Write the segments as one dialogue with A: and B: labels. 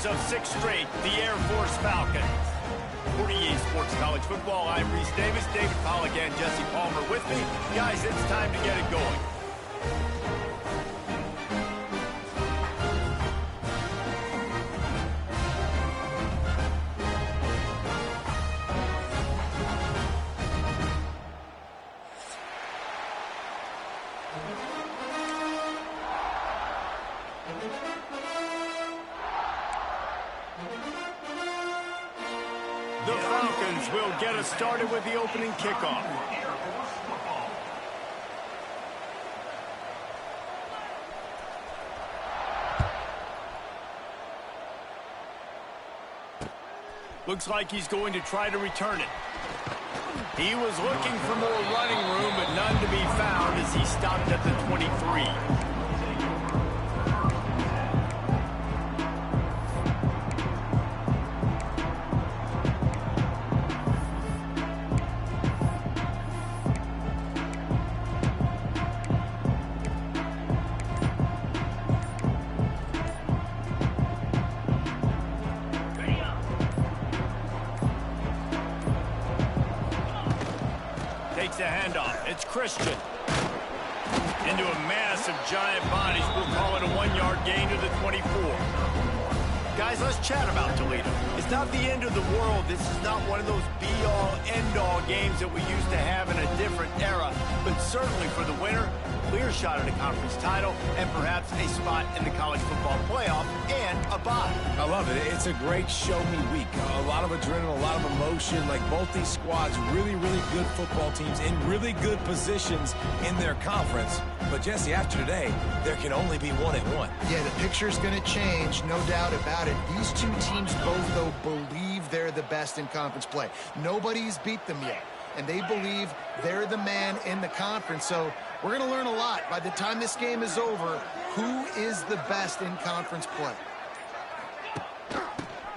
A: winners of 6 straight, the Air Force Falcons. For EA Sports College Football, I'm Reese Davis, David Pollack, and Jesse Palmer with me. Guys, it's time to get it going. The Falcons will get us started with the opening kickoff. Looks like he's going to try to return it. He was looking for more running room, but none to be found as he stopped at the 23. Takes a handoff. It's Christian. Into a mass of giant bodies. We'll call it a 1-yard gain to the 24. Guys, let's chat about Toledo. It's not the end of the world. This is not one of those be-all, end-all games that we used to have in a different era. But certainly for the winner, clear shot at a conference title and perhaps a spot in the college football playoff and a bye.
B: I love it. It's a great show-me week. A lot of adrenaline, a lot of emotion. Like both these squads, really, really good football teams in really good positions in their conference. But, Jesse, after today, there can only be one at one.
C: Yeah, the picture's going to change, no doubt about it. These two teams both, though, believe they're the best in conference play. Nobody's beat them yet, and they believe they're the man in the conference. So we're going to learn a lot. By the time this game is over, who is the best in conference play?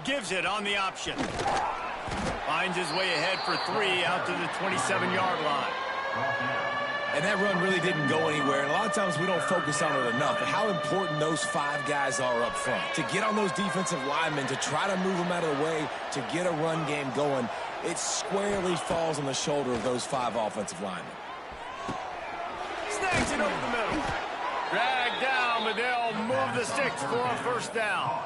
A: Gives it on the option. Finds his way ahead for 3 out to the 27-yard line.
B: And that run really didn't go anywhere. And a lot of times we don't focus on it enough. But how important those 5 guys are up front. To get on those defensive linemen, to try to move them out of the way, to get a run game going, it squarely falls on the shoulder of those 5 offensive linemen.
A: Snags it over the middle. Dragged down, but they'll move the sticks for a first down.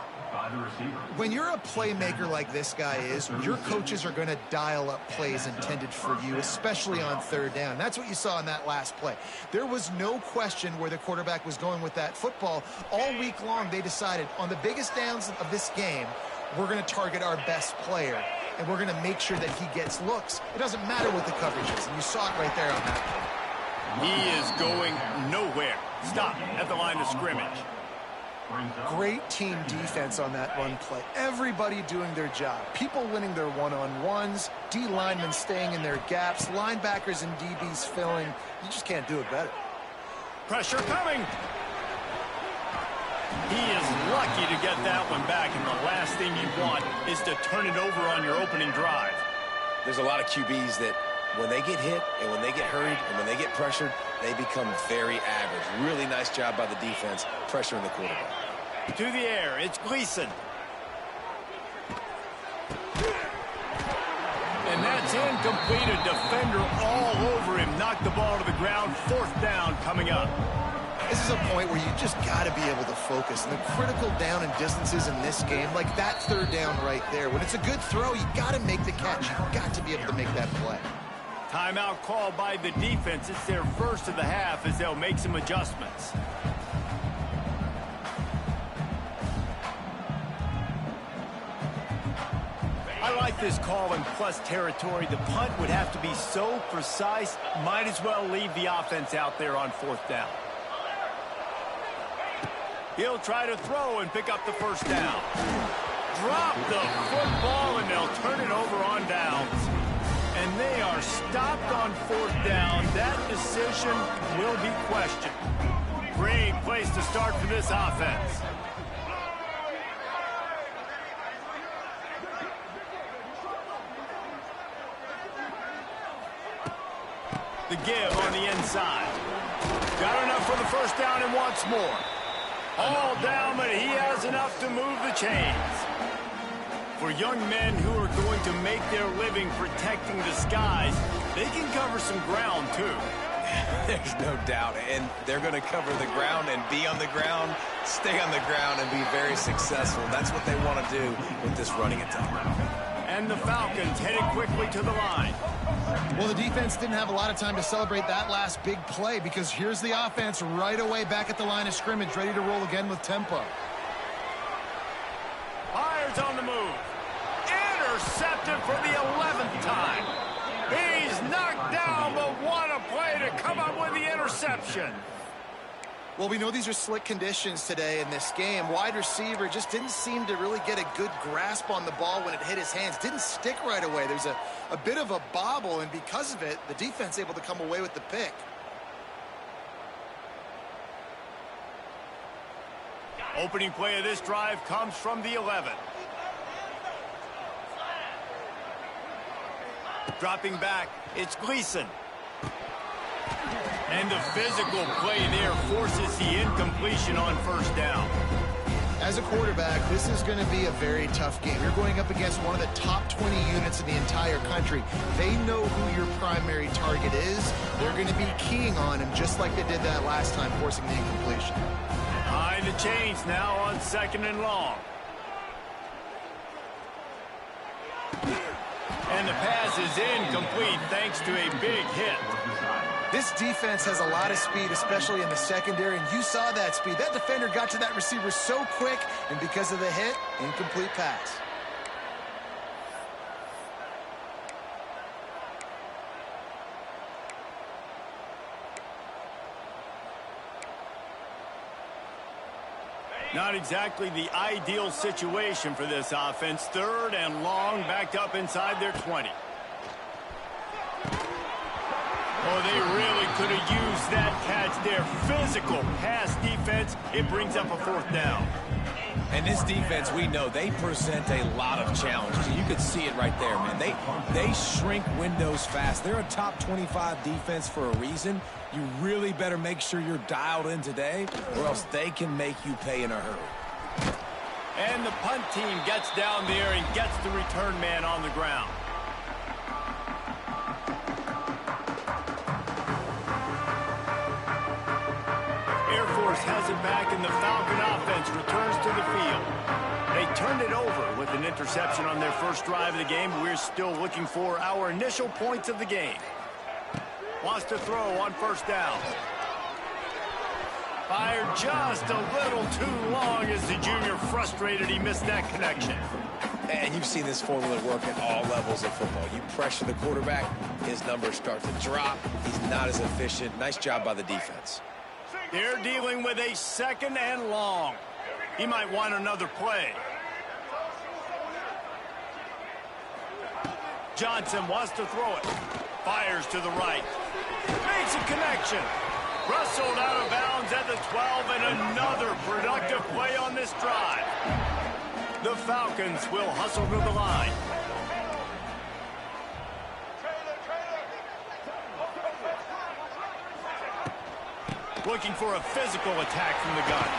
C: When you're a playmaker like this guy is, your coaches are going to dial up plays intended for you, especially on 3rd down. That's what you saw in that last play. There was no question where the quarterback was going with that football. All week long, they decided on the biggest downs of this game, we're going to target our best player, and we're going to make sure that he gets looks. It doesn't matter what the coverage is, and you saw it right there on that play.
A: He is going nowhere. Stop at the line of scrimmage.
C: Great team defense on that run play. Everybody doing their job. People winning their one-on-ones, D linemen staying in their gaps, linebackers and DBs filling. You just can't do it better.
A: Pressure coming. He is lucky to get that one back, and the last thing you want is to turn it over on your opening drive.
B: There's a lot of QBs that when they get hit and when they get hurried and when they get pressured, they become very average. Really nice job by the defense pressuring the quarterback.
A: To the air, it's Gleason. And that's incomplete. A defender all over him. Knocked the ball to the ground. 4th down coming up.
C: This is a point where you just got to be able to focus. And the critical down and distances in this game, like that 3rd down right there. When it's a good throw, you got to make the catch. You've got to be able to make that play.
A: Timeout called by the defense. It's their first of the half as they'll make some adjustments. I like this call in plus territory. The punt would have to be so precise, might as well leave the offense out there on 4th down. He'll try to throw and pick up the first down. Drop the football, and they'll turn it over on downs. And they are stopped on 4th down. That decision will be questioned. Great place to start for this offense. The give on the inside. Got enough for the first down and wants more. All down, but he has enough to move the chains. For young men who are going to make their living protecting the skies, they can cover some ground, too.
B: There's no doubt, and they're going to cover the ground and be on the ground, stay on the ground, and be very successful. That's what they want to do with this running attack.
A: And the Falcons headed quickly to the line.
C: Well, the defense didn't have a lot of time to celebrate that last big play because here's the offense right away back at the line of scrimmage, ready to roll again with tempo.
A: Fires on the move. Intercepted for the 11th time. He's knocked down, but what a play to come up with the interception.
C: Well, we know these are slick conditions today in this game. Wide receiver just didn't seem to really get a good grasp on the ball when it hit his hands. Didn't stick right away. There's a bit of a bobble, and because of it, the defense able to come away with the pick.
A: Opening play of this drive comes from the 11. Dropping back, it's Gleason. And the physical play there forces the incompletion on first down.
C: As a quarterback, this is going to be a very tough game. You're going up against one of the top 20 units in the entire country. They know who your primary target is. They're going to be keying on him just like they did that last time, forcing the incompletion.
A: Behind the chains now on 2nd and long. And the pass is incomplete thanks to a big hit.
C: This defense has a lot of speed, especially in the secondary, and you saw that speed. That defender got to that receiver so quick, and because of the hit, incomplete pass.
A: Not exactly the ideal situation for this offense. 3rd and long, backed up inside their 20. Oh, they really could have used that catch there. Physical pass defense. It brings up a 4th down.
B: And this defense, we know, they present a lot of challenges. You can see it right there, man. They shrink windows fast. They're a top 25 defense for a reason. You really better make sure you're dialed in today, or else they can make you pay in a hurry.
A: And the punt team gets down there and gets the return man on the ground. Air Force has it back, and the Falcon offense returns to the field. They turned it over with an interception on their first drive of the game. We're still looking for our initial points of the game. Wants to throw on first down. Fired just a little too long as the junior frustrated. He missed that connection.
B: And you've seen this formula work at all levels of football. You pressure the quarterback, his numbers start to drop. He's not as efficient. Nice job by the defense.
A: They're dealing with a 2nd and long. He might want another play. Johnson wants to throw it. Fires to the right. Makes a connection. Rustled out of bounds at the 12, and another productive play on this drive. The Falcons will hustle to the line. Looking for a physical attack from the gun.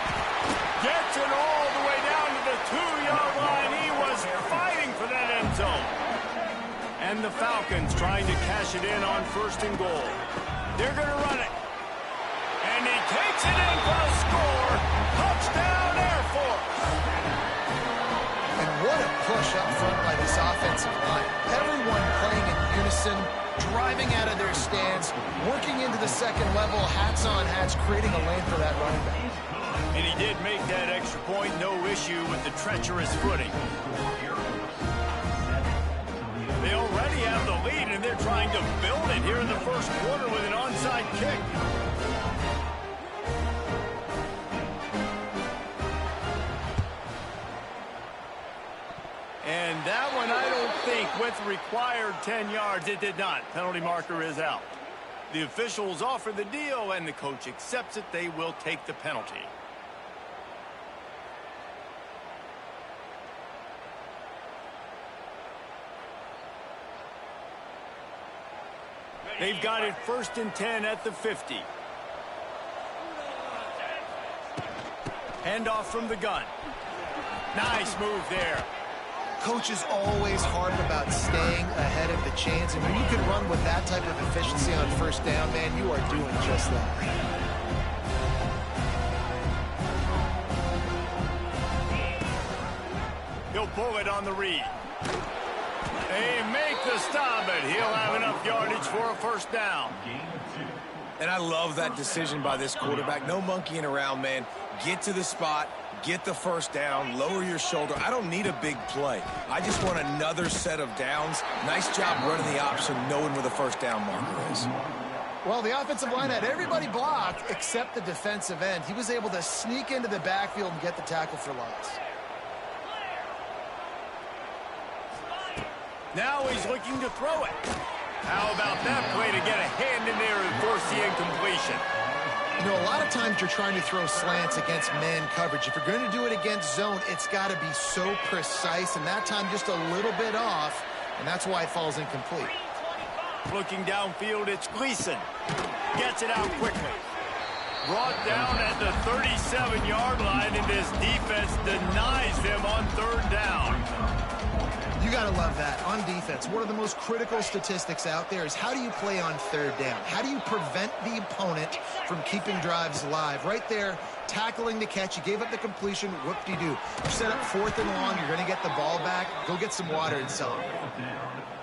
A: Gets it all the way down to the 2-yard line. He was fighting for that end zone. And the Falcons trying to cash it in on 1st and goal. They're going to run it. And he takes it in for a score. Touchdown, Air Force.
C: And what a push up front by this offensive line. Everyone playing in unison, driving out of their stance, working into the 2nd level, hats on hats, creating a lane for that running back.
A: And he did make that extra point, no issue with the treacherous footing. They already have the lead, and they're trying to build it here in the first quarter with an onside kick. And that one, I don't think, with required 10 yards, it did not. Penalty marker is out. The officials offer the deal, and the coach accepts it. They will take the penalty. They've got it 1st and 10 at the 50. Handoff from the gun. Nice move there.
C: Coaches always harp about staying ahead of the chains, and when you can run with that type of efficiency on first down, man, you are doing just that.
A: He'll pull it on the read. They make the stop, but he'll have enough yardage for a first down.
B: And I love that decision by this quarterback. No monkeying around, man. Get to the spot, get the first down, lower your shoulder. I don't need a big play. I just want another set of downs. Nice job running the option, knowing where the first down marker is.
C: Well, the offensive line had everybody blocked except the defensive end. He was able to sneak into the backfield and get the tackle for loss.
A: Now he's looking to throw it. How about that play to get a hand in there and force the incompletion?
C: You know, a lot of times you're trying to throw slants against man coverage. If you're going to do it against zone, it's got to be so precise, and that time just a little bit off, and that's why it falls incomplete.
A: Looking downfield, it's Gleason. Gets it out quickly. Brought down at the 37-yard line, and this defense denies them on third down.
C: You got to love that. On defense, one of the most critical statistics out there is how do you play on third down? How do you prevent the opponent from keeping drives alive? Right there, tackling the catch. You gave up the completion. Whoop-de-doo. You set up 4th and long. You're going to get the ball back. Go get some water and celebrate.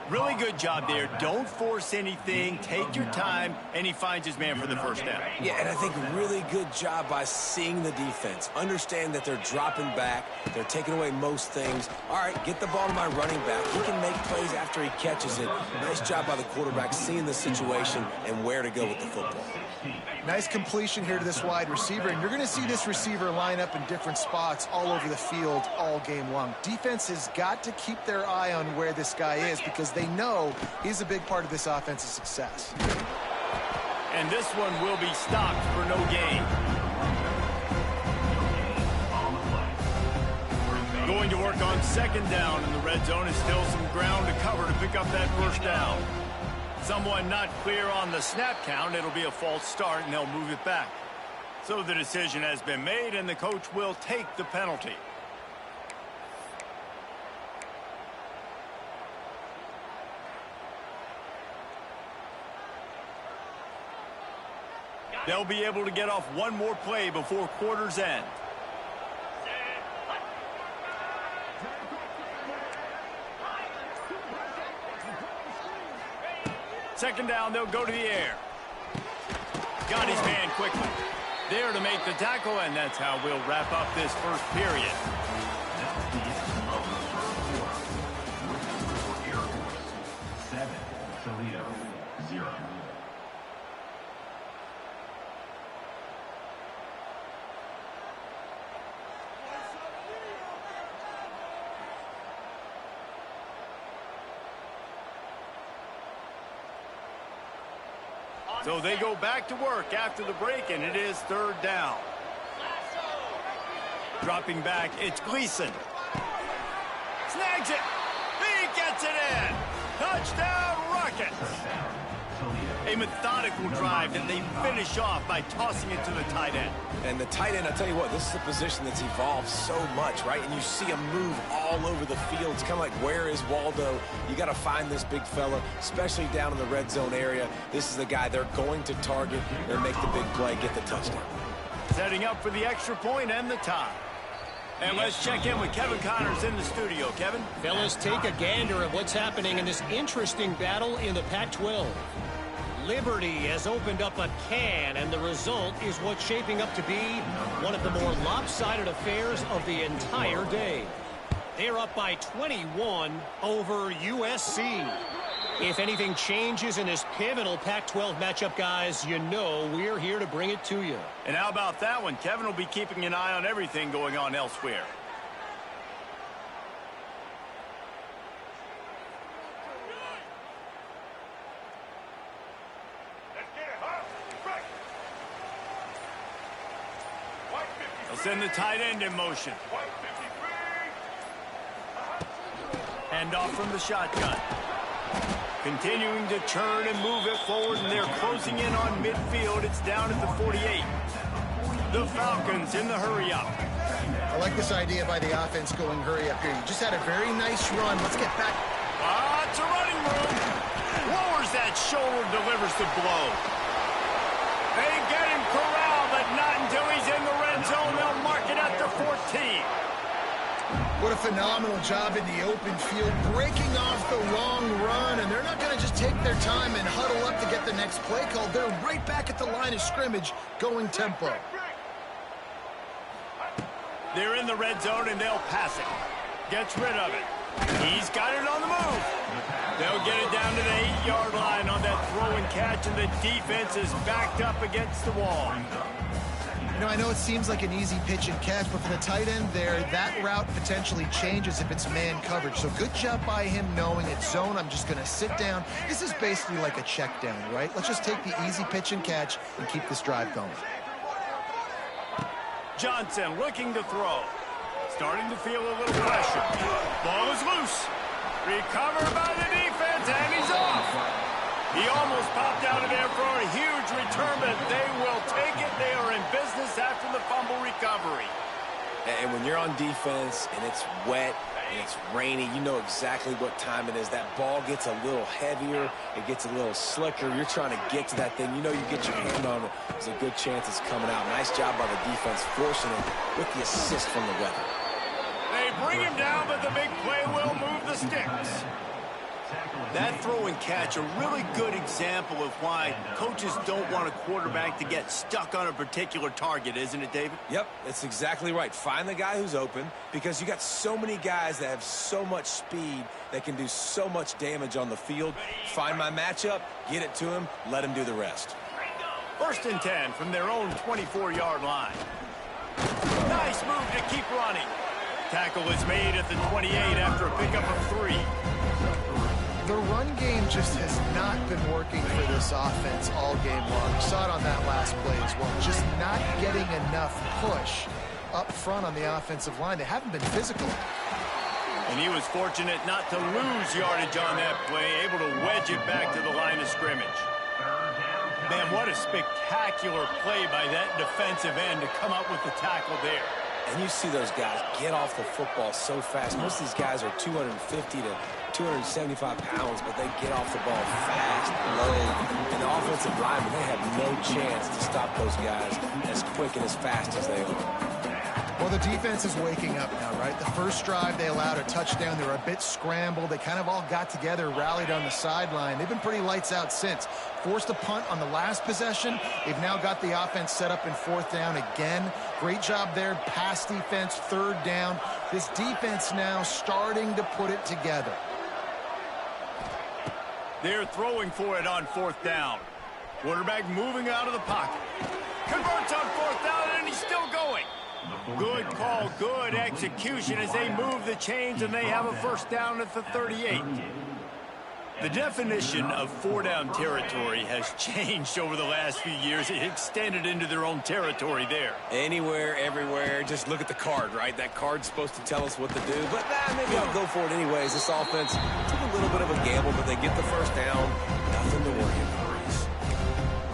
A: Really good job there. Don't force anything. Take your time, and he finds his man for the first down.
B: Yeah, and I think really good job by seeing the defense. Understand that they're dropping back. They're taking away most things. All right, get the ball to my running back. He can make plays after he catches it. Nice job by the quarterback seeing the situation and where to go with the football.
C: Nice completion here to this wide receiver, and you're going to see this receiver line up in different spots all over the field all game long. Defense has got to keep their eye on where this guy is because they know he's a big part of this offense's success.
A: And this one will be stopped for no gain. Going to work on second down in the red zone, is still some ground to cover to pick up that first down. Someone not clear on the snap count. It'll be a false start, and they'll move it back. So the decision has been made, and the coach will take the penalty. They'll be able to get off one more play before quarter's end. Second down, they'll go to the air. Got his man quickly. There to make the tackle, and that's how we'll wrap up this first period.
D: Toledo, 0.
A: So they go back to work after the break, and it is third down. Dropping back, it's Gleason. Snags it. He gets it in. Touchdown, Rockets. A methodical drive that they finish off by tossing it to the tight end.
B: And the tight end, I'll tell you what, this is a position that's evolved so much, right? And you see him move all over the field. It's kind of like, where is Waldo? You got to find this big fella, especially down in the red zone area. This is the guy they're going to target and make the big play, get the touchdown.
A: Setting up for the extra point and the tie. And let's check in with Kevin Connors in the studio. Kevin?
E: Fellas, take a gander at what's happening in this interesting battle in the Pac-12. Liberty has opened up a can, and the result is what's shaping up to be one of the more lopsided affairs of the entire day. They're up by 21 over USC. If anything changes in this pivotal Pac-12 matchup, guys, you know we're here to bring it to you.
A: And how about that one? Kevin will be keeping an eye on everything going on elsewhere. They'll send the tight end in motion. Hand off from the shotgun. Continuing to turn and move it forward, and they're closing in on midfield. It's down at the 48. The Falcons in the hurry-up.
C: I like this idea by the offense going hurry up here. You just had a very nice run. Let's get back.
A: It's a running room. Lowers that shoulder, delivers the blow. They get him corralled, but not until he's in the red zone. They'll mark it at the 14.
C: What a phenomenal job in the open field, breaking off the long run, and they're not going to just take their time and huddle up to get the next play called. They're right back at the line of scrimmage, going tempo.
A: They're in the red zone, and they'll pass it. Gets rid of it. He's got it on the move. They'll get it down to the 8-yard line on that throw and catch, and the defense is backed up against the wall.
C: You know, I know it seems like an easy pitch and catch, but for the tight end there, that route potentially changes if it's man coverage. So good job by him knowing it's zone. I'm just going to sit down. This is basically like a check down, right? Let's just take the easy pitch and catch and keep this drive going.
A: Johnson looking to throw. Starting to feel a little pressure. Ball is loose. Recovered by the defense, and he's off. He almost popped out of there for a huge return, but they will take it. They are in business after the fumble recovery.
B: And when you're on defense and it's wet and it's rainy, you know exactly what time it is. That ball gets a little heavier. It gets a little slicker. You're trying to get to that thing. You know you get your hand on it. There's a good chance it's coming out. Nice job by the defense forcing it with the assist from the weather.
A: They bring him down, but the big play will move the sticks. That throw and catch, a really good example of why coaches don't want a quarterback to get stuck on a particular target, isn't it, David?
B: Yep, that's exactly right. Find the guy who's open, because you got so many guys that have so much speed that can do so much damage on the field. Find my matchup, get it to him, let him do the rest.
A: 1st and 10 from their own 24-yard line. Nice move to keep running. Tackle is made at the 28 after a pickup of 3.
C: The run game just has not been working for this offense all game long. You saw it on that last play as well. Just not getting enough push up front on the offensive line. They haven't been physical.
A: And he was fortunate not to lose yardage on that play, able to wedge it back to the line of scrimmage. Man, what a spectacular play by that defensive end to come up with the tackle there.
B: And you see those guys get off the football so fast. Most of these guys are 250 to 275 pounds, but they get off the ball fast, low. And the offensive linemen, they have no chance to stop those guys as quick and as fast as they are.
C: Well, the defense is waking up now, right? The first drive, they allowed a touchdown. They were a bit scrambled. They kind of all got together, rallied on the sideline. They've been pretty lights out since. Forced a punt on the last possession. They've now got the offense set up in 4th down again. Great job there. Pass defense, 3rd down. This defense now starting to put it together.
A: They're throwing for it on 4th down. Quarterback moving out of the pocket. Converts on 4th down, and he's still going. Good call, good execution as they move the chains, and they have a 1st down at the 38. The definition of 4-down territory has changed over the last few years. It extended into their own territory there.
B: Anywhere, everywhere, just look at the card, right? That card's supposed to tell us what to do, but maybe I'll go for it anyways. This offense took a little bit of a gamble, but they get the 1st down. Nothing to worry about.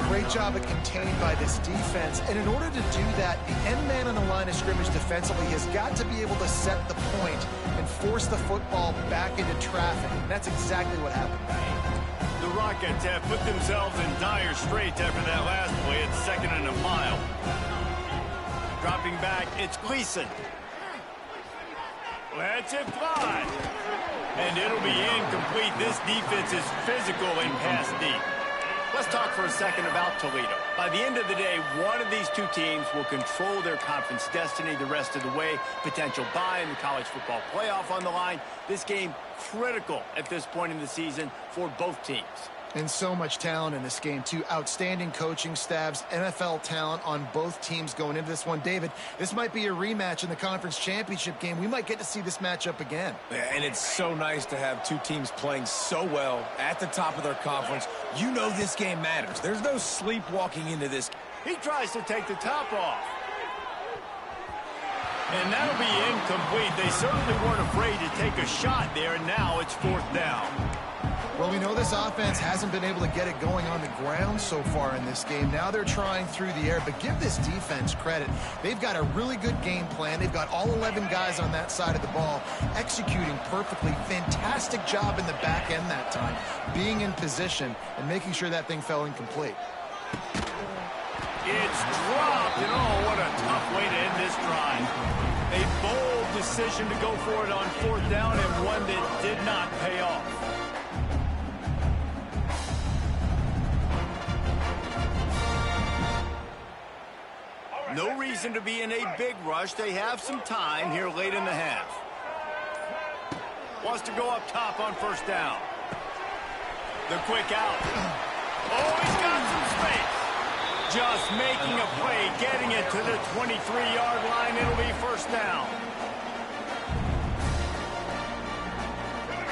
C: Great job at contained by this defense. And in order to do that, the end man on the line of scrimmage defensively has got to be able to set the point and force the football back into traffic. And that's exactly what happened.
A: The Rockets have put themselves in dire straits after that last play. It's 2nd and a mile. Dropping back, it's Gleason. Lets it fly. And it'll be incomplete. This defense is physical in pass deep. Let's talk for a second about Toledo. By the end of the day, one of these two teams will control their conference destiny the rest of the way. Potential bye in the college football playoff on the line. This game critical at this point in the season for both teams.
C: And so much talent in this game, too. Outstanding coaching staffs, NFL talent on both teams going into this one. David, this might be a rematch in the conference championship game. We might get to see this matchup again.
B: And it's so nice to have two teams playing so well at the top of their conference. You know this game matters. There's no sleepwalking into this.
A: He tries to take the top off. And that'll be incomplete. They certainly weren't afraid to take a shot there, and now it's 4th down.
C: Well, we know this offense hasn't been able to get it going on the ground so far in this game. Now they're trying through the air, but give this defense credit. They've got a really good game plan. They've got all 11 guys on that side of the ball executing perfectly. Fantastic job in the back end that time, being in position and making sure that thing fell incomplete.
A: It's dropped, and oh, what a tough way to end this drive. A bold decision to go for it on 4th down, and one that did not pay off. No reason to be in a big rush. They have some time here late in the half. Wants to go up top on 1st down. The quick out. Oh, he's got some space. Just making a play, getting it to the 23-yard line. It'll be 1st down.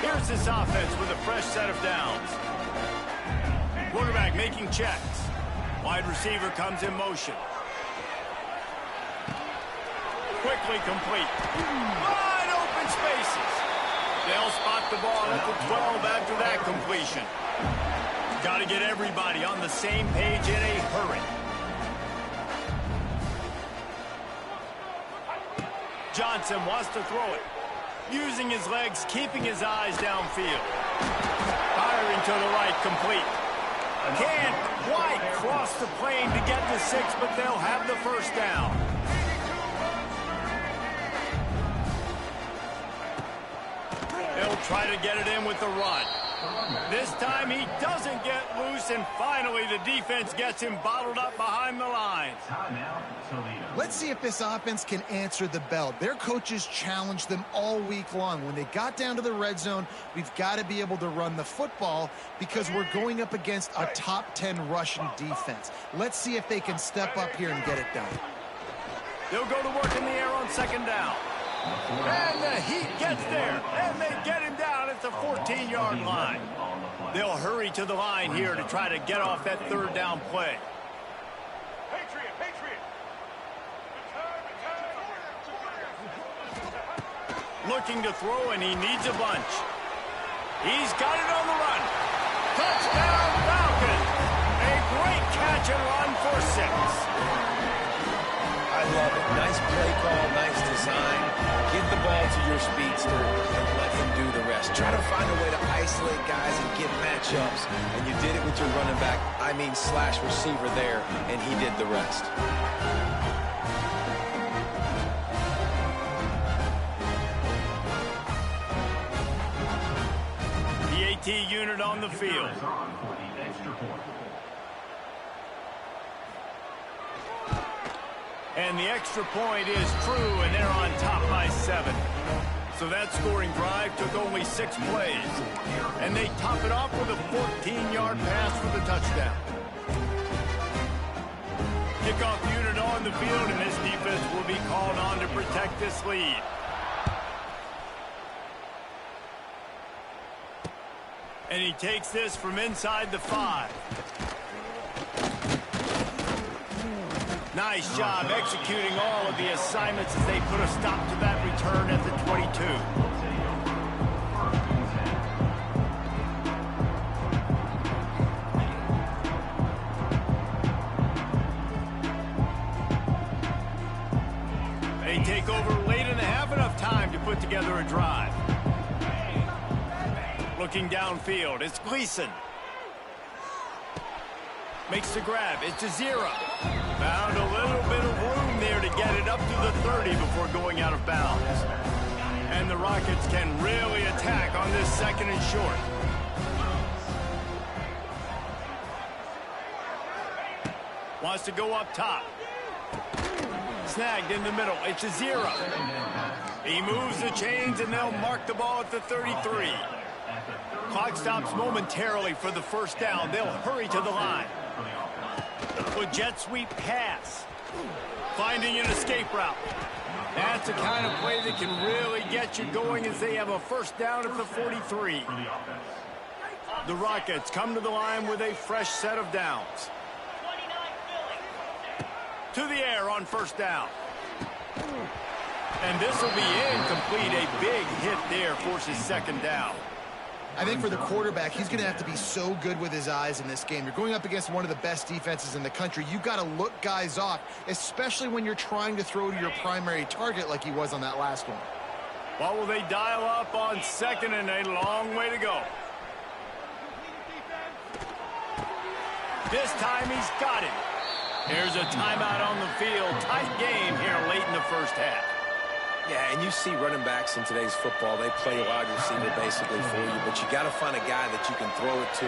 A: Here's this offense with a fresh set of downs. Quarterback making checks. Wide receiver comes in motion. Quickly complete. Wide open spaces. They'll spot the ball at the 12 after that completion. Got to get everybody on the same page in a hurry. Johnson wants to throw it. Using his legs, keeping his eyes downfield. Firing to the right, complete. Can't quite cross the plane to get the 6, but they'll have the 1st down. They'll try to get it in with the run. This time he doesn't get loose, and finally the defense gets him bottled up behind the lines.
C: Let's see if this offense can answer the bell. Their coaches challenged them all week long. When they got down to the red zone, we've got to be able to run the football because we're going up against a top 10 Russian defense. Let's see if they can step up here and get it done.
A: They'll go to work in the air on 2nd down. And the heat gets there, and they get him down at the 14-yard line. They'll hurry to the line here to try to get off that 3rd down play. Looking to throw, and he needs a bunch. He's got it on the run. Touchdown, Falcons! A great catch and run for 6.
B: I love it. Nice play call, nice design. Get the ball to your speedster and let him do the rest. Try to find a way to isolate guys and get matchups. And you did it with your running back, slash receiver there, and he did the rest.
A: PAT unit on the field. And the extra point is true, and they're on top by 7. So that scoring drive took only 6 plays. And they top it off with a 14-yard pass for the touchdown. Kickoff unit on the field, and this defense will be called on to protect this lead. And he takes this from inside the 5. Nice job executing all of the assignments as they put a stop to that return at the 22. They take over late in the half, enough time to put together a drive. Looking downfield, it's Gleason. Makes the grab, it's Jazira. Found a little bit of room there to get it up to the 30 before going out of bounds. And the Rockets can really attack on this 2nd and short. Wants to go up top. Snagged in the middle, it's Jazira. He moves the chains, and they'll mark the ball at the 33. Clock stops momentarily for the 1st down. They'll hurry to the line. With jet sweep pass. Finding an escape route. That's the kind of play that can really get you going as they have a 1st down at the 43. The Rockets come to the line with a fresh set of downs. To the air on 1st down. And this will be incomplete. A big hit there forces 2nd down.
C: I think for the quarterback, he's going to have to be so good with his eyes in this game. You're going up against one of the best defenses in the country. You've got to look guys off, especially when you're trying to throw to your primary target like he was on that last one.
A: What will they dial up on 2nd and a long way to go? This time he's got it. Here's a timeout on the field. Tight game here late in the first half.
B: Yeah, and you see running backs in today's football, they play wide receiver basically for you, but you got to find a guy that you can throw it to,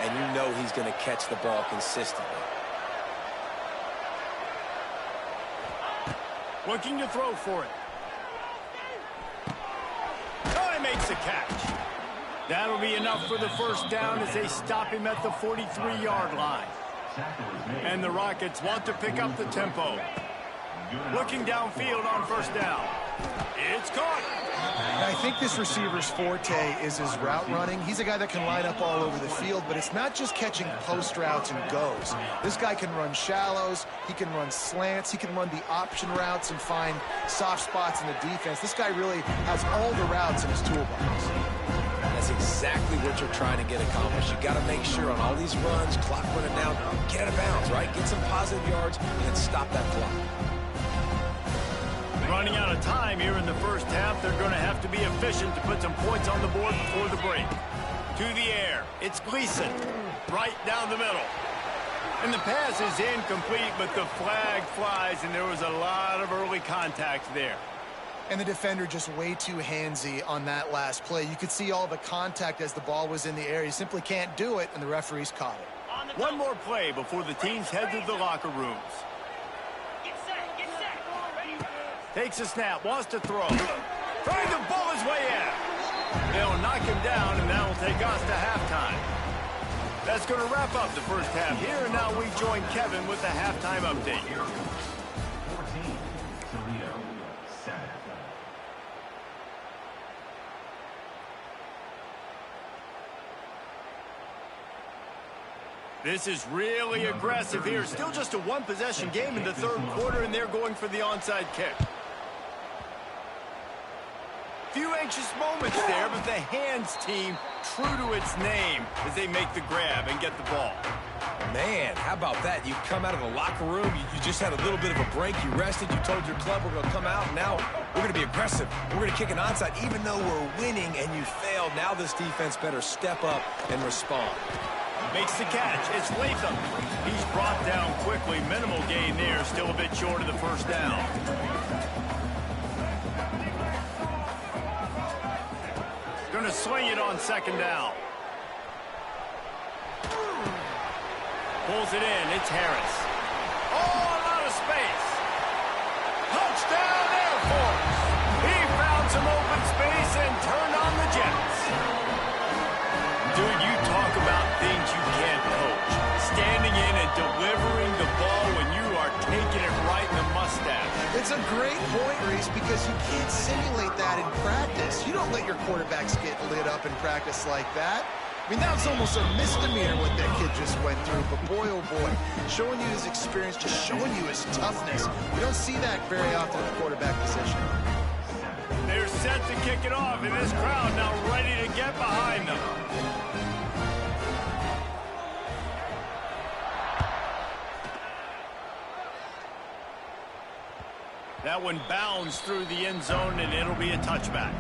B: and you know he's going to catch the ball consistently.
A: Looking to throw for it. Oh, he makes the catch. That'll be enough for the first down as they stop him at the 43-yard line. And the Rockets want to pick up the tempo. Looking downfield on first down. It's caught.
C: I think this receiver's forte is his route running. He's a guy that can line up all over the field, but it's not just catching post routes and goes. This guy can run shallows. He can run slants. He can run the option routes and find soft spots in the defense. This guy really has all the routes in his toolbox.
B: That's exactly what you're trying to get accomplished. You got to make sure on all these runs, clock running down, get out of bounds, right? Get some positive yards and then stop that clock.
A: Running out of time here in the first half. They're going to have to be efficient to put some points on the board before the break. To the air. It's Gleason. Right down the middle. And the pass is incomplete, but the flag flies, and there was a lot of early contact there.
C: And the defender just way too handsy on that last play. You could see all the contact as the ball was in the air. You simply can't do it, and the referees caught it.
A: One more play before the teams head to the locker rooms. Takes a snap, wants to throw. Trying to ball his way in. They'll knock him down, and that will take us to halftime. That's going to wrap up the first half here, and now we join Kevin with the halftime update.
D: 14, Toledo, 7.
A: This is really aggressive here. Still just a one-possession game in the third quarter, and they're going for the onside kick. Few anxious moments there, but the hands team true to its name as they make the grab and get the ball.
B: Man, how about that? You come out of the locker room, you just had a little bit of a break, you rested, you told your club we're going to come out, and now we're going to be aggressive. We're going to kick an onside, even though we're winning and you failed. Now this defense better step up and respond.
A: Makes the catch. It's Latham. He's brought down quickly. Minimal gain there. Still a bit short of the first down. Going to swing it on second down. Pulls it in. It's Harris. Oh, a lot of space. Touchdown Air Force. He found some open space and turned on the Jets. Dude, you talk about things you can't coach. Standing in and delivering the ball when you are taking it right in the mustache.
C: It's a great point, Reese, because you can't simulate that in practice. You don't let your quarterbacks get lit up in practice like that. I mean, that was almost a misdemeanor what that kid just went through. But boy, oh boy, showing you his experience, just showing you his toughness. We don't see that very often at the quarterback position.
A: They're set to kick it off, and this crowd now ready to get behind them. That one bounds through the end zone, and it'll be a touchback.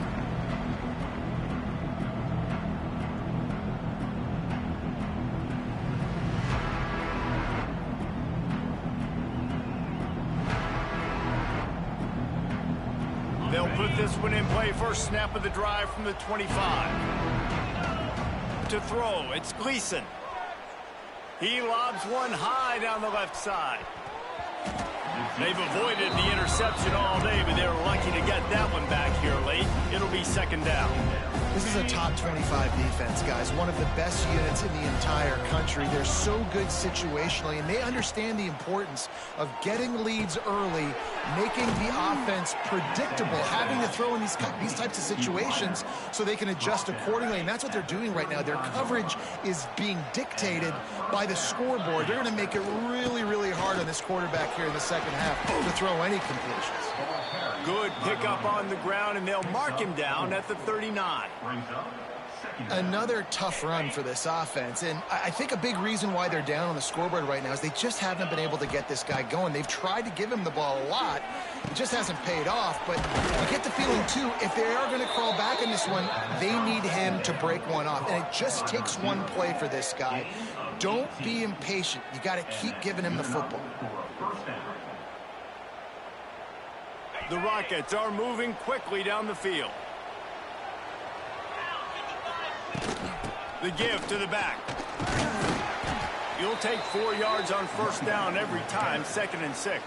A: They'll put this one in play. First snap of the drive from the 25. To throw, it's Gleason. He lobs one high down the left side. They've avoided the interception all day, but they're lucky to get that one back here late. It'll be second down.
C: This is a top 25 defense, guys. One of the best units in the entire country. They're so good situationally, and they understand the importance of getting leads early, making the offense predictable, having to throw in these types of situations so they can adjust accordingly, and that's what they're doing right now. Their coverage is being dictated by the scoreboard. They're going to make it really, really hard on this quarterback here in the second half to throw any completions.
A: Good pickup on the ground, and they'll mark him down at the 39.
D: Brings up
C: Another tough run for this offense, and I think a big reason why they're down on the scoreboard right now is they just haven't been able to get this guy going. They've tried to give him the ball a lot. It just hasn't paid off, but you get the feeling, too, if they are going to crawl back in this one, they need him to break one off, and it just takes one play for this guy. Don't be impatient. You got to keep giving him the football.
A: The Rockets are moving quickly down the field. The give to the back. You'll take 4 yards on first down every time, 2nd and 6.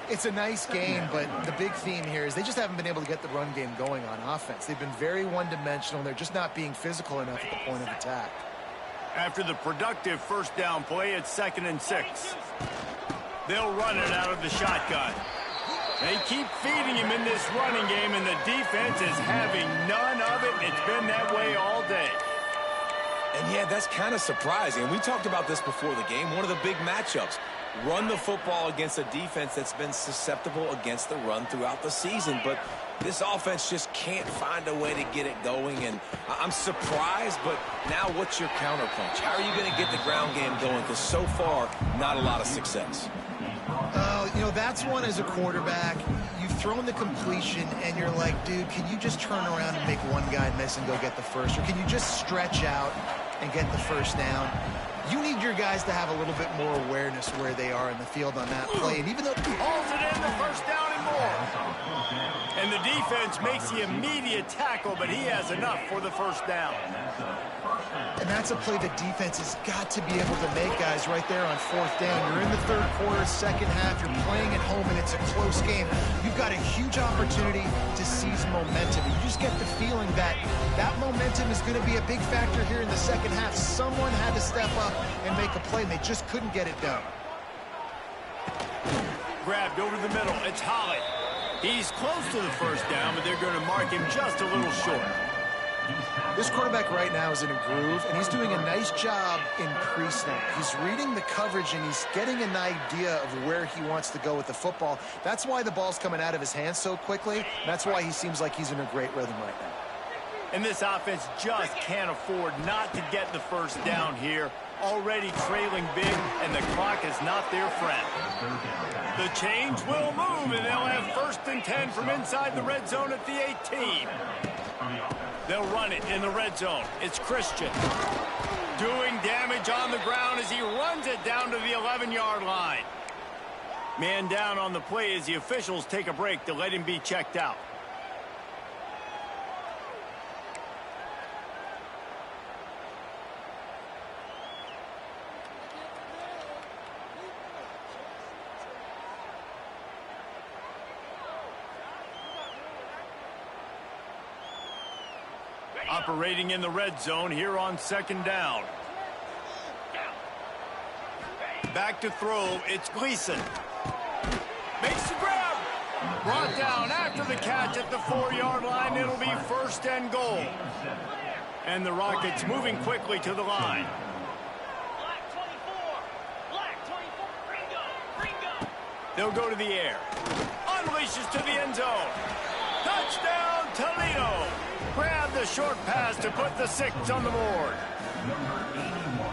C: It's a nice game, but the big theme here is they just haven't been able to get the run game going on offense. They've been very one-dimensional. They're just not being physical enough at the point of attack.
A: After the productive first down play, it's 2nd and 6. They'll run it out of the shotgun. They keep feeding him in this running game, and the defense is having none of it. It's been that way all day.
B: And, yeah, that's kind of surprising. And we talked about this before the game. One of the big matchups. Run the football against a defense that's been susceptible against the run throughout the season. But this offense just can't find a way to get it going. And I'm surprised, but now what's your counterpunch? How are you going to get the ground game going? Because so far, not a lot of success.
C: You know, that's one as a quarterback. You've thrown the completion, and you're like, dude, can you just turn around and make one guy miss and go get the first? Or can you just stretch out and get the first down? You need your guys to have a little bit more awareness where they are in the field on that play. And even though
A: hauls it in, the first down and more. And the defense makes the immediate tackle, but he has enough for the first down.
C: And that's a play the defense has got to be able to make, guys, right there on 4th down. You're in the 3rd quarter, 2nd half. You're playing at home, and it's a close game. You've got a huge opportunity to seize momentum. You just get the feeling that that momentum is going to be a big factor here in the 2nd half. Someone had to step up and make a play, and they just couldn't get it done.
A: Grabbed over the middle. It's Holly. He's close to the first down, but they're going to mark him just a little short.
C: This quarterback right now is in a groove, and he's doing a nice job in pre-snap. He's reading the coverage, and he's getting an idea of where he wants to go with the football. That's why the ball's coming out of his hands so quickly. That's why he seems like he's in a great rhythm right now.
A: And this offense just can't afford not to get the first down here. Already trailing big, and the clock is not their friend. The change will move, and they'll have 1st and 10 from inside the red zone at the 18. They'll run it in the red zone. It's Christian doing damage on the ground as he runs it down to the 11-yard line. Man down on the play as the officials take a break to let him be checked out. Operating in the red zone here on 2nd down. Back to throw, it's Gleason. Makes the grab. Brought down after the catch at the 4-yard line. It'll be 1st and goal. And the Rockets moving quickly to the line. They'll go to the air. Unleashes to the end zone. Touchdown, Toledo. Grab the short pass to put the 6 on the board.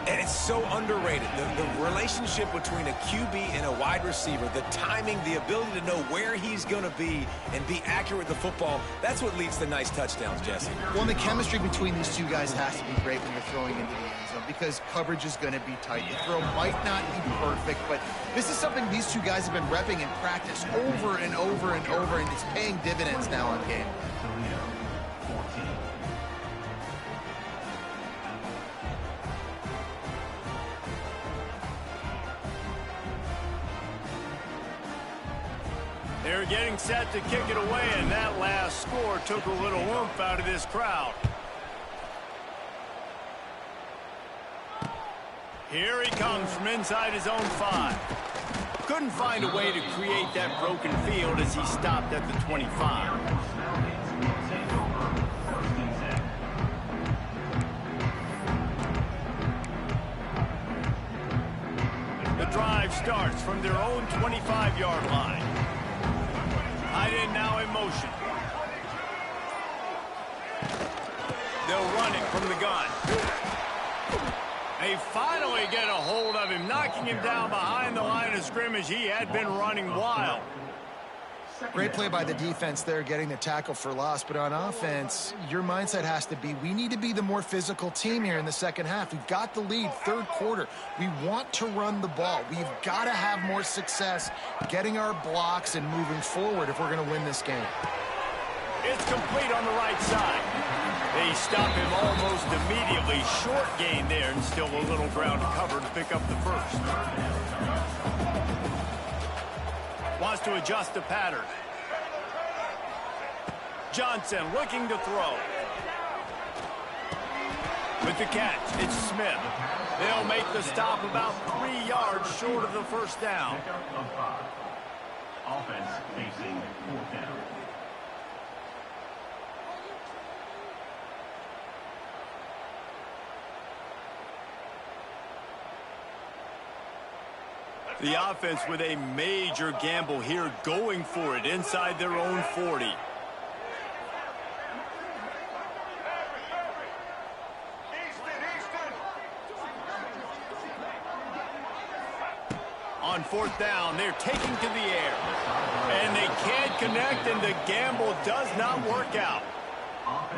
B: And it's so underrated. The relationship between a QB and a wide receiver, the timing, the ability to know where he's going to be and be accurate with the football, that's what leads to nice touchdowns, Jesse.
C: Well, the chemistry between these two guys has to be great when you're throwing into the end zone because coverage is going to be tight. The throw might not be perfect, but this is something these two guys have been repping in practice over and over and over, and it's paying dividends now on game.
A: They're getting set to kick it away, and that last score took a little oomph out of this crowd. Here he comes from inside his own 5. Couldn't find a way to create that broken field as he stopped at the 25. The drive starts from their own 25-yard line. Tight end now in motion. They'll run it from the gun. They finally get a hold of him, knocking him down behind the line of scrimmage. He had been running wild.
C: Great play by the defense there, getting the tackle for loss. But on offense, your mindset has to be, we need to be the more physical team here in the second half. We've got the lead, third quarter. We want to run the ball. We've got to have more success getting our blocks and moving forward if we're going to win this game.
A: It's complete on the right side. They stop him almost immediately. Short gain there, and still a little ground cover to pick up the first. Wants to adjust the pattern. Johnson looking to throw. With the catch, it's Smith. They'll make the stop about 3 yards short of the first down.
D: Offense facing fourth down.
A: The offense with a major gamble here, going for it inside their own 40. On fourth down, they're taking to the air. And they can't connect, and the gamble does not work out.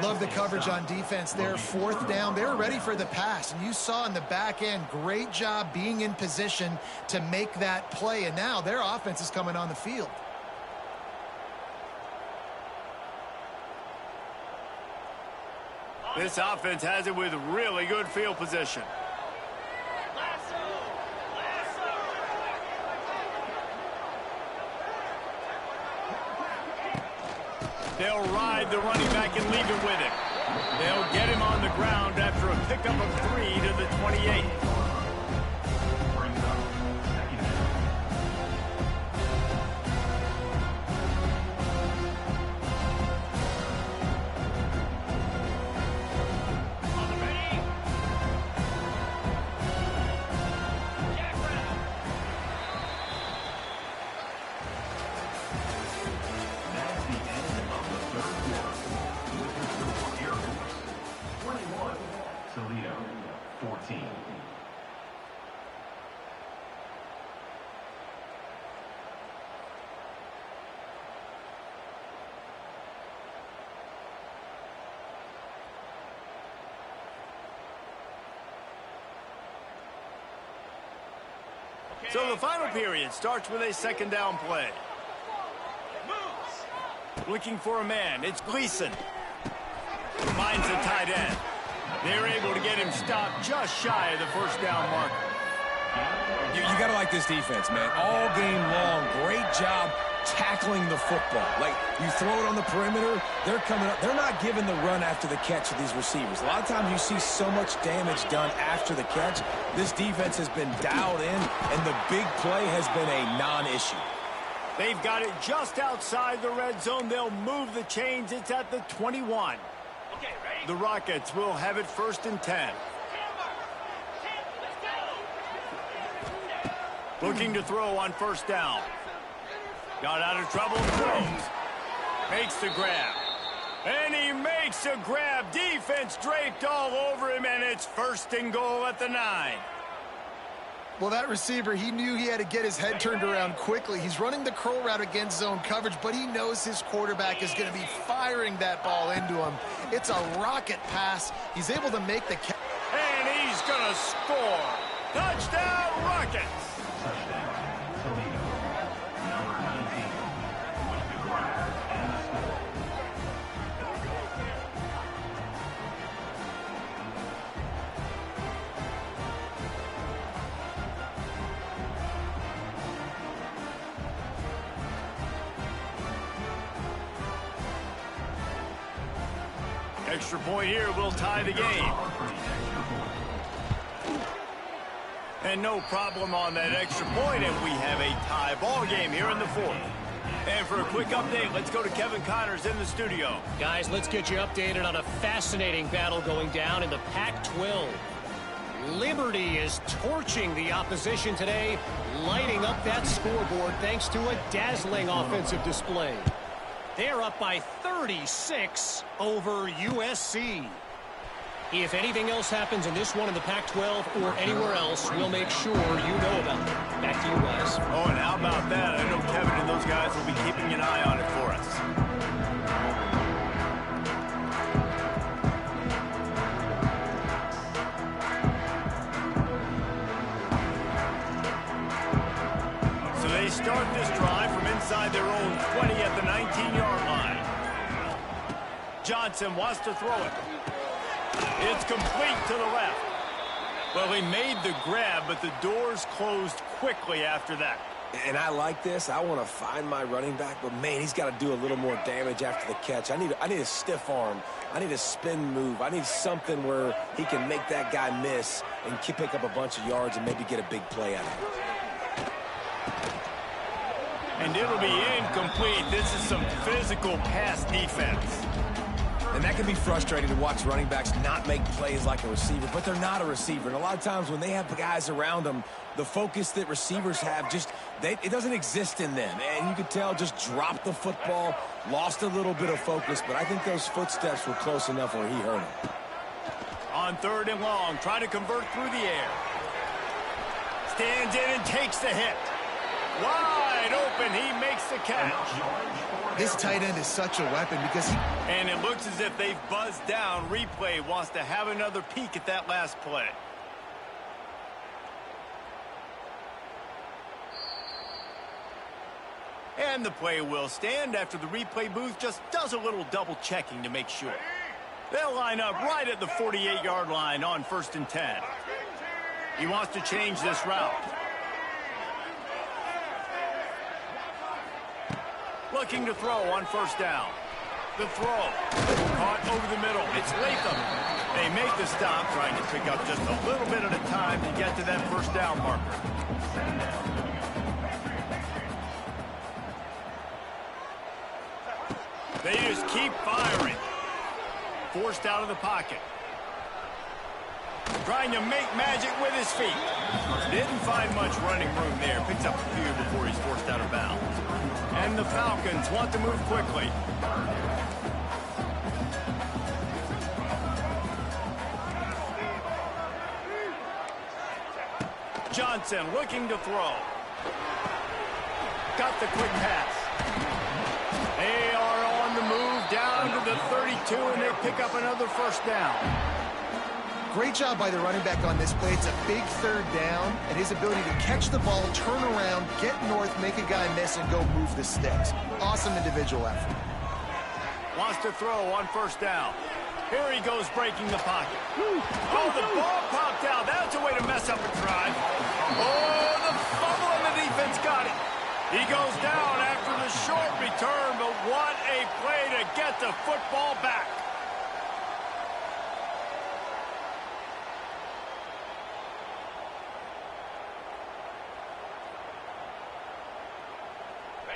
C: Love the coverage on defense there. Fourth down, they're ready for the pass. And you saw in the back end, great job being in position to make that play. And now their offense is coming on the field.
A: This offense has it with really good field position. They'll ride the running back and leave it with him. They'll get him on the ground after a pickup of 3 to the 28.
D: Toledo, 14.
A: So the final period starts with a second down play. Looking for a man. It's Gleason. Finds the tight end. They're able to get him stopped just shy of the first down marker.
B: You got to like this defense, man. All game long, great job tackling the football. Like, you throw it on the perimeter, they're coming up. They're not giving the run after the catch to these receivers. A lot of times you see so much damage done after the catch. This defense has been dialed in, and the big play has been a non-issue.
A: They've got it just outside the red zone. They'll move the chains. It's at the 21. The Rockets will have it 1st and 10. Looking to throw on first down. Got out of trouble, throws. Makes the grab. And he makes a grab. Defense draped all over him, and it's 1st and goal at the 9.
C: Well, that receiver, he knew he had to get his head turned around quickly. He's running the curl route against zone coverage, but he knows his quarterback is going to be firing that ball into him. It's a rocket pass. He's able to make the catch.
A: And he's going to score. Touchdown, Rockets.
D: Touchdown, Toledo. Number 19 with the grab and the score.
A: Extra point here will tie the game. And no problem on that extra point, and we have a tie ball game here in the 4th. And for a quick update, let's go to Kevin Connors in the studio.
E: Guys, let's get you updated on a fascinating battle going down in the Pac-12. Liberty is torching the opposition today, lighting up that scoreboard thanks to a dazzling offensive display. They're up by 36 over USC. If anything else happens in this one in the Pac-12 or anywhere else, we'll make sure you know about it. Back to you guys.
A: Oh, and how about that? I know Kevin and those guys will be keeping an eye on it for us. So they start this drive from inside their own 20 at the 19-yard line. Johnson wants to throw it. It's complete to the left. Well, he made the grab, but the doors closed quickly after that.
B: And I like this. I want to find my running back, but, man, he's got to do a little more damage after the catch. I need a stiff arm. I need a spin move. I need something where he can make that guy miss and pick up a bunch of yards and maybe get a big play out of it.
A: And it'll be incomplete. This is some physical pass defense.
B: And that can be frustrating to watch running backs not make plays like a receiver, but they're not a receiver. And a lot of times when they have the guys around them, the focus that receivers have it doesn't exist in them. And you could tell just dropped the football, lost a little bit of focus, but I think those footsteps were close enough where he hurt him.
A: On 3rd and long, trying to convert through the air. Stands in and takes the hit. Wide open, he makes the catch.
C: This tight end is such a weapon because
A: And it looks as if they've buzzed down. Replay wants to have another peek at that last play. And the play will stand after the replay booth just does a little double checking to make sure. They'll line up right at the 48-yard line on 1st and 10. He wants to change this route. Looking to throw on 1st down. The throw. Caught over the middle. It's Latham. They make the stop, trying to pick up just a little bit at a time to get to that 1st down marker. They just keep firing. Forced out of the pocket. Trying to make magic with his feet. Didn't find much running room there. Picks up a few before he's forced out of bounds. And the Falcons want to move quickly. Johnson looking to throw. Got the quick pass. They are on the move down to the 32, and they pick up another 1st down.
C: great job by the running back on this play. It's a big 3rd down, and his ability to catch the ball, turn around, get north, make a guy miss, and go move the sticks. Awesome individual effort.
A: Wants to throw on 1st down. Here he goes breaking the pocket. Oh, the ball popped out. That's a way to mess up a drive. Oh, the fumble, and the defense got it. He goes down after the short return, but what a play to get the football back.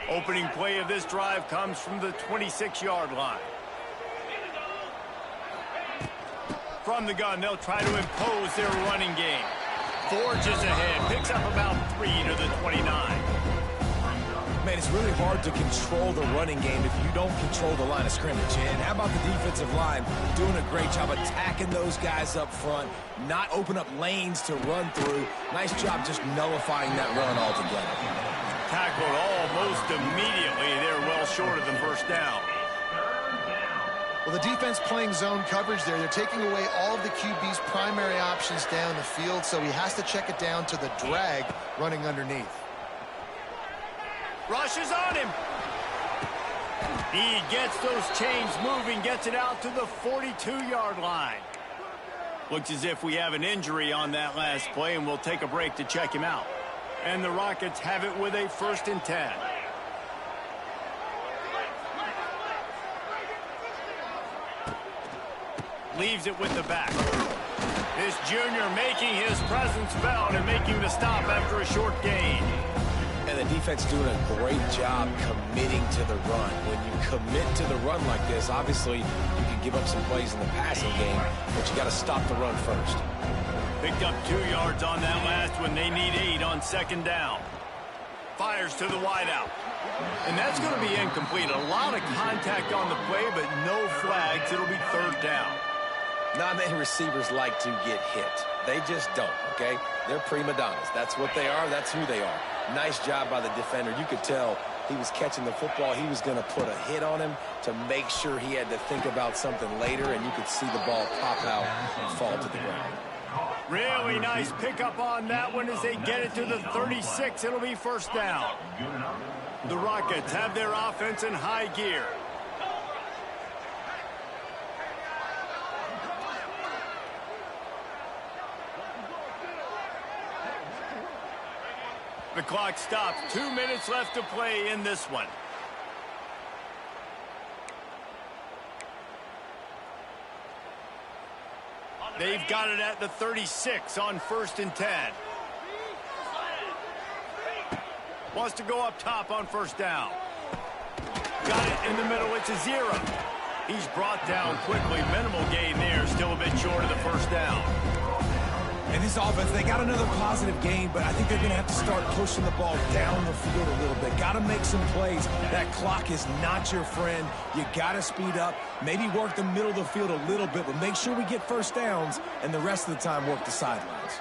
A: Opening play of this drive comes from the 26-yard line. From the gun, they'll try to impose their running game. Forges ahead, picks up about 3 to the 29.
B: Man, it's really hard to control the running game if you don't control the line of scrimmage. And how about the defensive line doing a great job attacking those guys up front, not open up lanes to run through. Nice job just nullifying that run altogether.
A: Tackled almost immediately. They're well short of the 1st down.
C: Well, the defense playing zone coverage there. They're taking away all of the QB's primary options down the field, so he has to check it down to the drag running underneath.
A: Rushes on him. He gets those chains moving, gets it out to the 42-yard line. Looks as if we have an injury on that last play, and we'll take a break to check him out. And the Rockets have it with a 1st and 10. Leaves it with the back. This junior making his presence felt and making the stop after a short gain.
B: And the defense doing a great job committing to the run. When you commit to the run like this, obviously you can give up some plays in the passing game, but you got to stop the run first.
A: Picked up 2 yards on that last one. They need 8 on 2nd down. Fires to the wideout. And that's going to be incomplete. A lot of contact on the play, but no flags. It'll be 3rd down.
B: Non-name receivers like to get hit. They just don't, okay? They're prima donnas. That's what they are. That's who they are. Nice job by the defender. You could tell he was catching the football. He was going to put a hit on him to make sure he had to think about something later, and you could see the ball pop out and fall to the ground.
A: Really nice pickup on that one as they get it to the 36. It'll be first down. The Rockets have their offense in high gear. The clock stops. 2 minutes left to play in this one. They've got it at the 36 on 1st and 10. Wants to go up top on first down. Got it in the middle. It's a 0. He's brought down quickly. Minimal gain there. Still a bit short of the first down.
B: And this offense, they got another positive game, but I think they're going to have to start pushing the ball down the field a little bit. Got to make some plays. That clock is not your friend. You got to speed up, maybe work the middle of the field a little bit, but make sure we get first downs, and the rest of the time work the sidelines.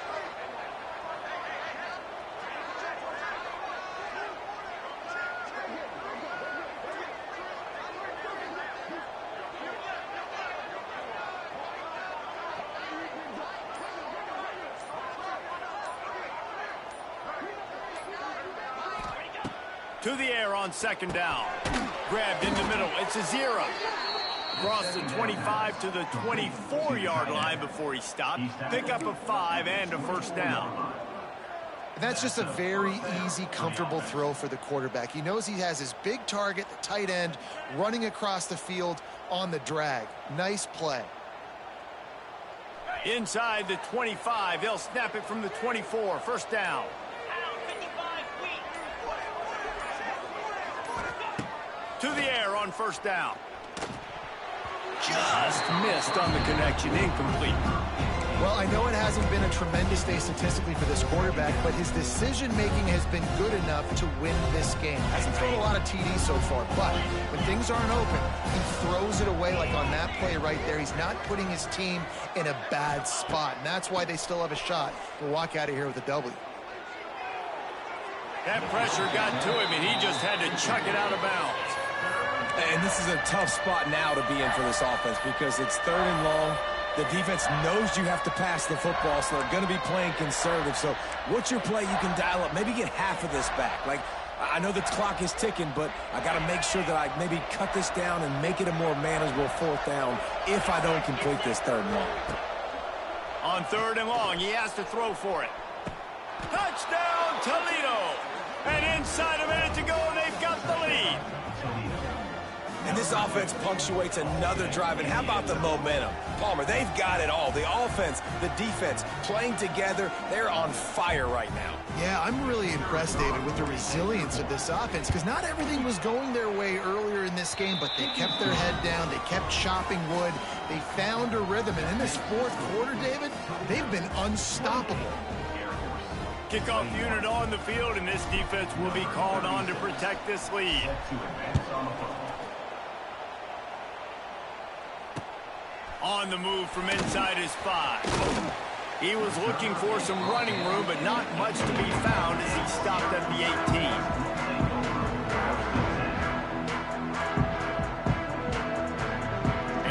A: To the air on 2nd down. Grabbed in the middle. It's a 0. Across the 25 to the 24-yard line before he stopped. Pickup of 5 and a first down.
C: That's just a very easy, comfortable throw for the quarterback. He knows he has his big target, the tight end, running across the field on the drag. Nice play.
A: Inside the 25. They'll snap it from the 24. First down. To the air on first down. Just missed on the connection. Incomplete.
C: Well, I know it hasn't been a tremendous day statistically for this quarterback, but his decision-making has been good enough to win this game. Hasn't thrown a lot of TDs so far, but when things aren't open, he throws it away like on that play right there. He's not putting his team in a bad spot, and that's why they still have a shot to walk out of here with a W.
A: That pressure got to him, and he just had to chuck it out of bounds.
B: And this is a tough spot now to be in for this offense because it's 3rd and long. The defense knows you have to pass the football, so they're going to be playing conservative. So what's your play you can dial up? Maybe get half of this back. Like, I know the clock is ticking, but I got to make sure that I maybe cut this down and make it a more manageable 4th down if I don't complete this 3rd and long.
A: On 3rd and long, he has to throw for it. Touchdown, Toledo! And inside a minute to go, they've got the lead.
B: And this offense punctuates another drive. And how about the momentum? Palmer, they've got it all. The offense, the defense, playing together. They're on fire right now.
C: Yeah, I'm really impressed, David, with the resilience of this offense because not everything was going their way earlier in this game, but they kept their head down. They kept chopping wood. They found a rhythm. And in this 4th quarter, David, they've been unstoppable.
A: Kickoff unit on the field, and this defense will be called on to protect this lead. On the move from inside his 5. He was looking for some running room, but not much to be found as he stopped at the 18.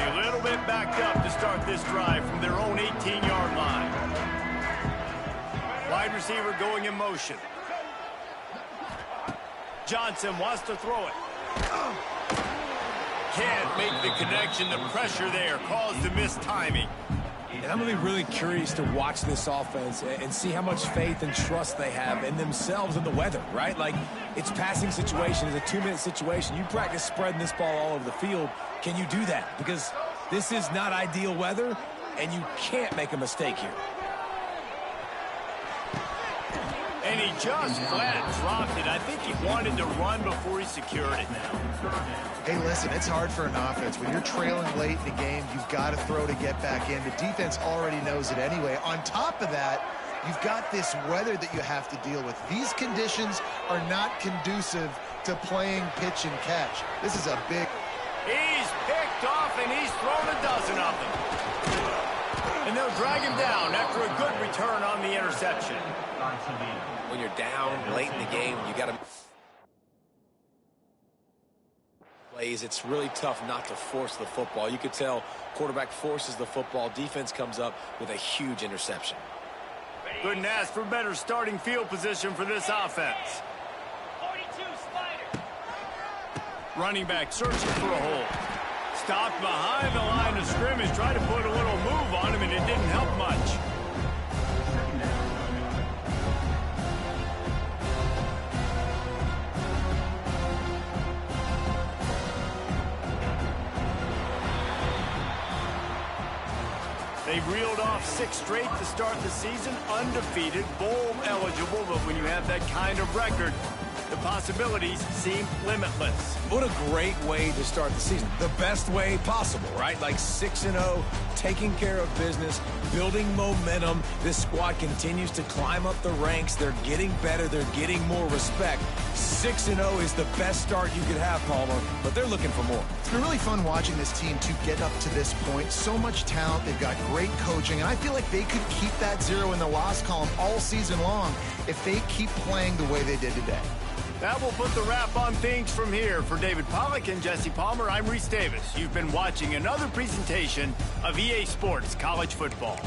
A: A little bit backed up to start this drive from their own 18-yard line. Wide receiver going in motion. Johnson wants to throw it. Can't make the connection. The pressure there caused the missed timing.
B: And I'm going to be really curious to watch this offense and see how much faith and trust they have in themselves and the weather, right? Like, it's passing situation. It's a 2-minute situation. You practice spreading this ball all over the field. Can you do that? Because this is not ideal weather, and you can't make a mistake here.
A: And he just flat dropped it. I think he wanted to run before he secured it.
C: Hey, listen, it's hard for an offense. When you're trailing late in the game, you've got to throw to get back in. The defense already knows it anyway. On top of that, you've got this weather that you have to deal with. These conditions are not conducive to playing pitch and catch. This is a big...
A: He's picked off, and he's thrown a dozen of them. return on the interception.
B: When you're down late in the game, you got to plays. It's really tough not to force the football. You could tell quarterback forces the football. Defense comes up with a huge interception.
A: Couldn't ask for better starting field position for this offense.
E: 42 Spider.
A: Running back searching for a hole. Stopped behind the line of scrimmage. Tried to put a little move on him, and it didn't help much. They've reeled off 6 straight to start the season, undefeated, bowl eligible, but when you have that kind of record, the possibilities seem limitless.
B: What a great way to start the season. The best way possible, right? Like 6-0, taking care of business, building momentum. This squad continues to climb up the ranks. They're getting better. They're getting more respect. 6-0 is the best start you could have, Palmer, but they're looking for more.
C: It's been really fun watching this team to get up to this point. So much talent. They've got great coaching, and I feel like they could keep that 0 in the loss column all season long if they keep playing the way they did today.
A: That will put the wrap on things from here. For David Pollack and Jesse Palmer, I'm Reese Davis. You've been watching another presentation of EA Sports College Football.